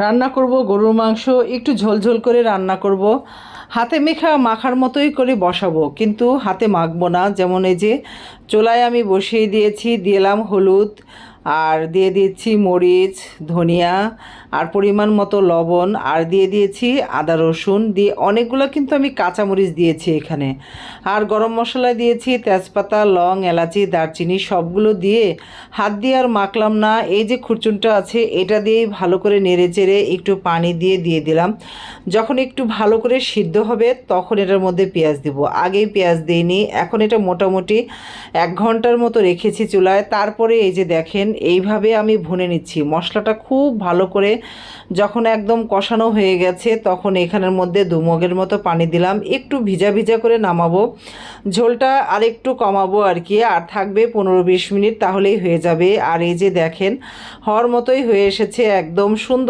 রান্না করব গরুর মাংস, একটু ঝোলঝোল করে রান্না করব। হাতে মাখার মতোই করে বসাবো, কিন্তু হাতে মাখবো না। যেমন এই যে চুলায় আমি বসিয়ে দিয়েছি, দিলাম হলুদ, আর দিয়ে দিচ্ছি মরিচ, ধনিয়া, আর পরিমাণ মতো লবণ, আর দিয়ে দিয়েছি আদা রসুন দিয়ে অনেকগুলো, কিন্তু আমি কাঁচামরিচ দিয়েছি এখানে। আর গরম মশলা দিয়েছি, তেজপাতা, লং, এলাচি, দারচিনি সবগুলো দিয়ে হাত দিয়ে আর মাখলাম না। এই যে খুরচুনটা আছে এটা দিয়েই ভালো করে নেড়ে চেড়ে একটু পানি দিয়ে দিলাম। যখন একটু ভালো করে সিদ্ধ হবে তখন এটার মধ্যে পেঁয়াজ দিব। আগেই পেঁয়াজ দিইনি। এখন এটা মোটামুটি 1 ঘন্টার মতো রেখেছি চুলায়। তারপরে এই যে দেখেন এইভাবে আমি ভুনে নিচ্ছি মশলাটা খুব ভালো করে। যখন একদম কষানো হয়ে গেছে তখন এখানের মধ্যে 2 মগের মতো পানি দিলাম, একটু ভিজা ভিজা করে নামাবো। ঝোলটা আর একটু কমাবো আর কি, আর থাকবে 15-20 মিনিট, তাহলেই হয়ে যাবে। আর এই যে দেখেন হওয়ার মতোই হয়ে এসেছে, একদম সুন্দর।